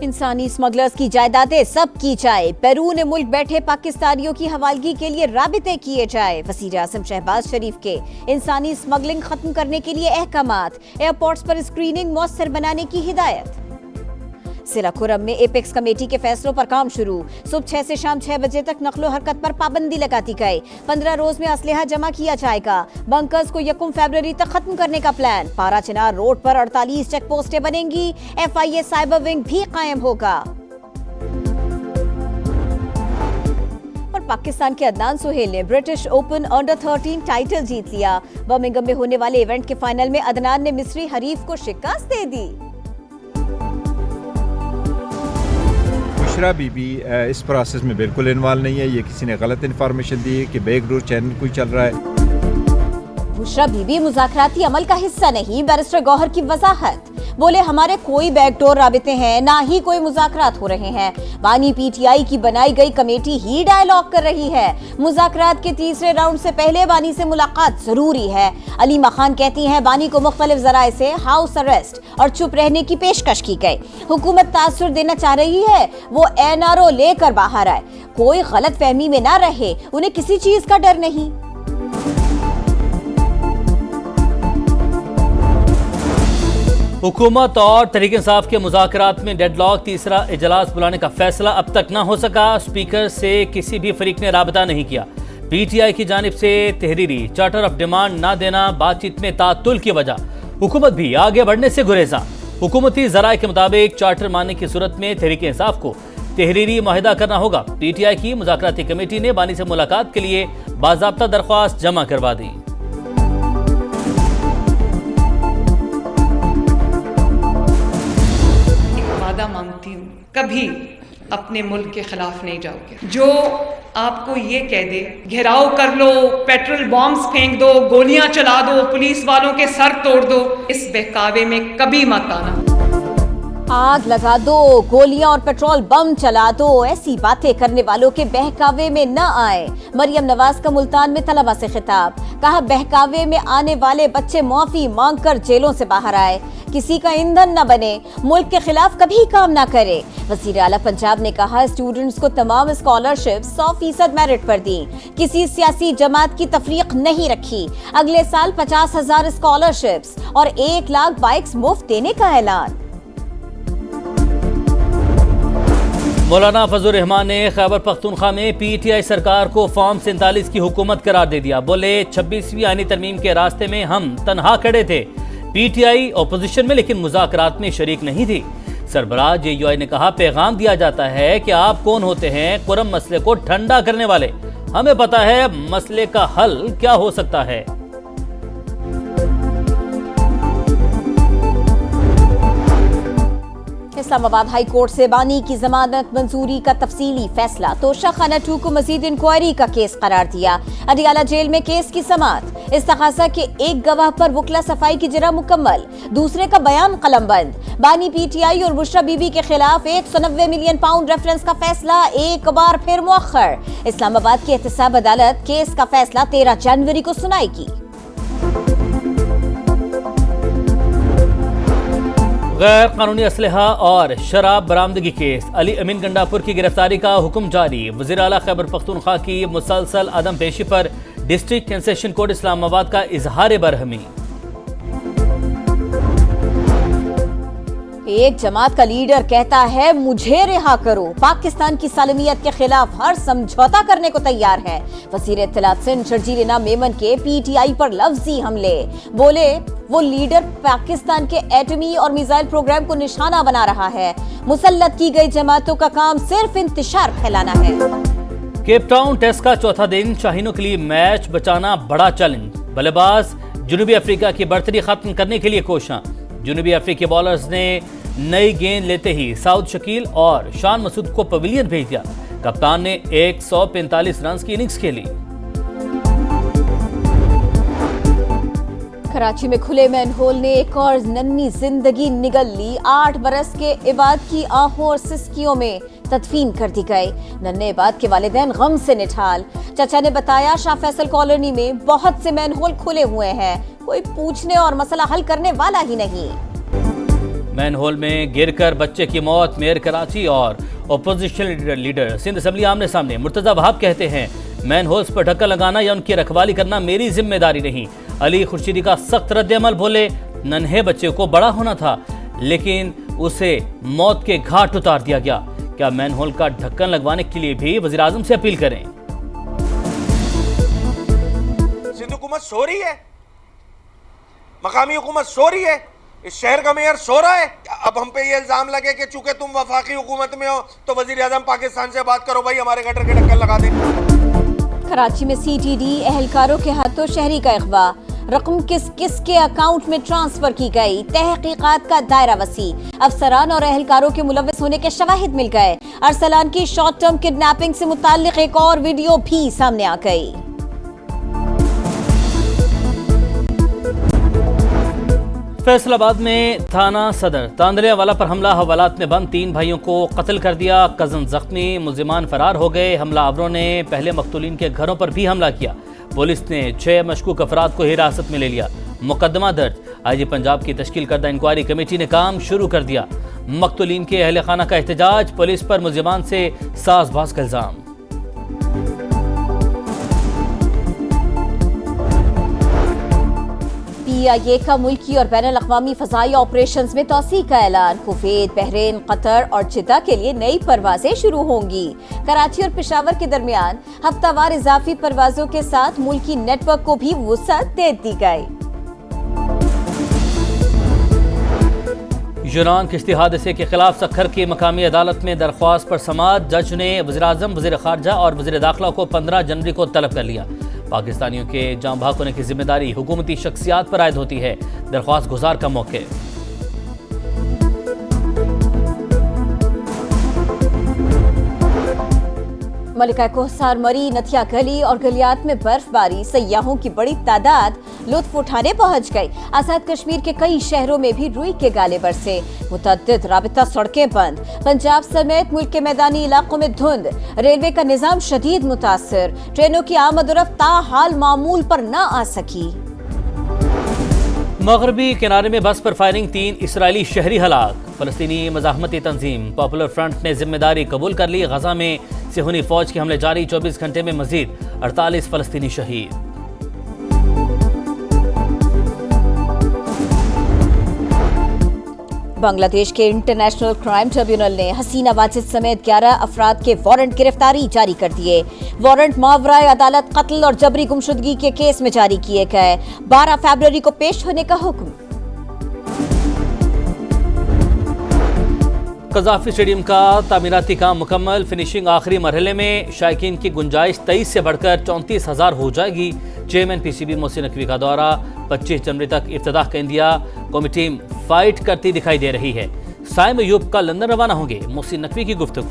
इंसानी स्मगलर्स की जायदादें सबकी जाए। पेरू ने मुल्क बैठे पाकिस्तानियों की हवालगी के लिए राबिते किए जाए। वज़ीर आज़म शहबाज शरीफ के इंसानी स्मगलिंग खत्म करने के लिए अहकामात। एयरपोर्ट्स पर स्क्रीनिंग मौसर बनाने की हिदायत। जिला खुरम में एपेक्स कमेटी के फैसलों पर काम शुरू। सुबह 6 से शाम 6 बजे तक नकलो हरकत पर पाबंदी लगा दी गई। 15 रोज में असलहा जमा किया जाएगा। बंकर्स को 1 फरवरी तक खत्म करने का प्लान। पारा चिनार रोड पर 48 चेक पोस्टें बनेंगी। FIA साइबर विंग भी कायम होगा। और पाकिस्तान के अदनान सुहेल ने ब्रिटिश ओपन अंडर-13 टाइटल जीत लिया। बर्मिंघम में होने वाले इवेंट के फाइनल में अदनान ने मिस्री हरीफ को शिकस्त दे दी। बुशरा बीबी इस प्रोसेस में बिल्कुल इन्वॉल्व नहीं है। ये किसी ने गलत इन्फॉर्मेशन दी है कि बैकडोर चैनल कोई चल रहा है। बुशरा बीबी मुज़ाकराती अमल का हिस्सा नहीं। बैरिस्टर गौहर की वजाहत। बोले हमारे कोई बैकडोर राबिते हैं, ना ही कोई मुज़ाकरात हो रहे हैं। बानी PTI की बनाई गई कमेटी ही डायलॉग कर रही है। मुज़ाकरात के तीसरे राउंड से पहले बानी से मुलाकात जरूरी है। अलीमा खान कहती हैं बानी को मुख्तलिफ जराए से हाउस अरेस्ट और चुप रहने की पेशकश की गई। हुकूमत तासुर देना चाह रही है, वो NRO लेकर बाहर आए। कोई गलत फहमी में ना रहे, उन्हें किसी चीज का डर नहीं। हुकूमत और तहरीक इंसाफ के मुज़ाकरात में डेडलॉक। तीसरा इजलास बुलाने का फैसला अब तक न हो सका। स्पीकर से किसी भी फरीक ने राबता नहीं किया। PTI की जानिब से तहरीरी चार्टर ऑफ डिमांड न देना बातचीत में तातुल की वजह। हुकूमत भी आगे बढ़ने से गुरेजा। हुकूमती जराए के मुताबिक चार्टर मानने की सूरत में तहरीक इंसाफ को तहरीरी मुआहिदा करना होगा। PTI की मुज़ाकराती कमेटी ने बानी से मुलाकात के लिए बाज़ाब्ता दरख्वास्त जमा करवा दी। मांगती हूँ, कभी अपने मुल्क के खिलाफ नहीं जाओगे। जो आपको ये कह दे घेराव कर लो, पेट्रोल बॉम्ब्स फेंक दो, गोलियां चला दो, पुलिस वालों के सर तोड़ दो, इस बहकावे में कभी मत आना। आग लगा दो, गोलियां और पेट्रोल बम चला दो, ऐसी बातें करने वालों के बहकावे में न आए। मरियम नवाज का मुल्तान में तलबा से खिताब। कहा बहकावे में आने वाले बच्चे माफी मांगकर जेलों से बाहर आए। किसी का ईंधन न बने, मुल्क के खिलाफ कभी काम न करे। वज़ीर आला पंजाब ने कहा स्टूडेंट्स को तमाम स्कॉलरशिप 100% मेरिट पर दी। किसी सियासी जमात की तफरीक नहीं रखी। अगले साल 50,000 स्कॉलरशिप्स और 1 लाख बाइक्स मुफ्त देने का ऐलान। मौलाना फजल रहमान ने खैबर पख्तूनख्वा में PTI सरकार को फॉर्म 47 की हुकूमत करार दे दिया। बोले 26वीं आईनी तरमीम के रास्ते में हम तनहा खड़े थे। PTI अपोजिशन में लेकिन मुज़ाकरात में शरीक नहीं थी। सरबराह JUI ने कहा पैगाम दिया जाता है कि आप कौन होते हैं कुरम मसले को ठंडा करने वाले। हमें पता है मसले का हल क्या हो सकता है। इस्लामाबाद हाई कोर्ट से बानी की जमानत मंजूरी का तफसीली फैसला। तोशा खाना 2 को मजीद इंक्वायरी का केस करार दिया। अडियाला जेल में केस की समाअत। इस्तखासा के एक गवाह पर वुकला सफाई की जरा मुकम्मल, दूसरे का बयान कलमबंद। बानी PTI और बुशरा बीबी के खिलाफ 190 मिलियन पाउंड रेफरेंस का फैसला एक बार फिर मुअख्खर। इस्लामाबाद की एहतसाब अदालत केस का फैसला 13 जनवरी को सुनाएगी। गैर कानूनी असलहा और शराब बरामदगी केस। अली अमीन गंडापुर की गिरफ्तारी का हुक्म जारी। वज़ीर आला खैबर पख्तूनख्वा की मुसलसल अदम पेशी पर डिस्ट्रिक्ट सेशन कोर्ट इस्लामाबाद का इजहार बरहमी। एक जमात का लीडर कहता है मुझे रिहा करो। पाकिस्तान की सालमियत के खिलाफ हर समझौता करने को तैयार है। वज़ीर इत्तलात सिंध शर्जील इनाम मेमन के PTI पर लफ्जी हमले। बोले वो लीडर पाकिस्तान के एटमी और मिसाइल प्रोग्राम को निशाना बना रहा है। मुसल्लत की गई जमातों का काम सिर्फ इंतशार फैलाना है। केप टाउन टेस्ट का चौथा दिन शाहीनों के लिए मैच बचाना बड़ा चैलेंज। बल्लेबाज जनूबी अफ्रीका की बर्तरी खत्म करने के लिए कोशिश। जनूबी अफ्रीकी बॉलर्स ने नई गेंद लेते ही साउद शकील और शान मसूद को पवेलियन भेज दिया। कप्तान ने 145 रन की इनिंग्स खेली। कराची में खुले मैनहोल ने एक और नन्ही जिंदगी निगल ली। 8 बरस के इबाद की आहों और सिसकियों में तदफीन कर दी गई। नन्हे इबाद के वालिदैन गम से निठाल। चाचा ने बताया शाह फैसल कॉलोनी में बहुत से मैनहोल खुले हुए हैं, कोई पूछने और मसला हल करने वाला ही नहीं। मैनहोल में गिरकर बच्चे की मौत, मेयर कराची और ओपोजिशन लीडर सिंध असेंबली आमने सामने। मुर्तजा वहाब कहते हैं मैनहोल्स पर ढक्कन लगाना या उनकी रखवाली करना मेरी जिम्मेदारी नहीं। अली खुर्शीदी का सख्त रद्द-ए-अमल, बोले नन्हे बच्चे को बड़ा होना था लेकिन उसे मौत के घाट उतार दिया गया। क्या मैनहोल का ढक्कन लगवाने के लिए भी वज़ीर आज़म से अपील करें? सिंध हुकूमत सो रही है, मकामी हुकूमत सो रही है, इस शहर का मेयर सो रहा है। अब हम पे ये इल्जाम लगे कि चूंकि तुम वफाकी हुकूमत में हो तो वजीर आजम पाकिस्तान से बात करो, भाई हमारे गटर के ढक्कन लगा दें। कराची में CTD एहलकारों के हाथों शहरी का अगवा, रकम किस किस के अकाउंट में ट्रांसफर की गई, तहकीकात का दायरा वसी, अफसरान और एहलकारों के मुलव्वस होने के शवाहिद मिल गए। अरसलान की शॉर्ट टर्म किडनैपिंग से मुताल्लिक एक और वीडियो भी सामने आ गई। फैसलाबाद में थाना सदर तांदलियावाला पर हमला, हवालात में बंद 3 भाइयों को कत्ल कर दिया, कजन जख्मी, मुल्जिमान फरार हो गए। हमलावरों ने पहले मकतूलीन के घरों पर भी हमला किया। पुलिस ने 6 मशकूक अफराद को हिरासत में ले लिया। मुकदमा दर्ज। IG पंजाब की तश्कील करदा इंक्वायरी कमेटी ने काम शुरू कर दिया। मकतूलीन के अहले खाना का एहतजाज, पुलिस पर मुल्जिमान से साजबाज का इल्जाम। PIA का मुल्की और बैनुल अक़वामी फ़ज़ाई ऑपरेशंस में तोसी का ऐलान। कुवैत, बहरीन, कतर और जिद्दा के लिए नई परवाजें शुरू होंगी। कराची और पेशावर के दरमियान हफ्तावार इजाफी परवाजों के साथ मुल्की नेटवर्क को भी वुसअत दे दी गई। यूनान किश्ती हादसे के खिलाफ सखर की मकामी अदालत में दरख्वास्त पर समाअत। जज ने वज़ीर आज़म, वज़ीर ख़ारजा और वज़ीर दाखिला को 15 जनवरी को तलब कर लिया। पाकिस्तानियों के जाँ भाग होने की जिम्मेदारी हुकूमती शख्सियात पर आयद होती है। दरख्वास्त गुजार का मौके। मलिका कोहसार मरी, नथिया गली और गलियात में बर्फबारी, सयाहों की बड़ी तादाद लुत्फ उठाने पहुंच गई। आजाद कश्मीर के कई शहरों में भी रुई के गाले बरसे। मुतअद्दिद राबिता सड़कें बंद। पंजाब समेत मुल्क के मैदानी इलाकों में धुंध। रेलवे का निजाम शदीद मुतासर। ट्रेनों की आमद-ओ-रफ्त ताहाल मामूल पर न आ सकी। मगरबी किनारे में बस पर फायरिंग, 3 इसराइली शहरी हलाक। फलस्तीनी मज़ाहमती तंजीम पॉपुलर फ्रंट ने जिम्मेदारी कबूल कर ली। गजा में सिहूनी फौज के हमले जारी, 24 घंटे में मजीद 48 फलस्तीनी शहीद। बांग्लादेश के इंटरनेशनल क्राइम ट्रिब्यूनल ने हसीना वाजिद समेत 11 अफराद के वारंट गिरफ्तारी जारी कर दिए। वारंट मावराए अदालत कत्ल और जबरी गुमशुदगी के केस में जारी किए गए। 12 फरवरी को पेश होने का हुक्म। कज़ाफी स्टेडियम का तामीराती काम मुकम्मल, फिनिशिंग आखिरी मरहले में। शायकीन की गुंजाइश 23 से बढ़कर 34,000 हो जाएगी। चेयरमैन PCB मोहसिन नकवी का दौरा, 25 जनवरी तक इफ्तिताह का इंदिया। कौमी टीम फाइट करती दिखाई दे रही है। साइम अयूब का लंदन रवाना होंगे, मोहसिन नकवी की गुफ्तगू।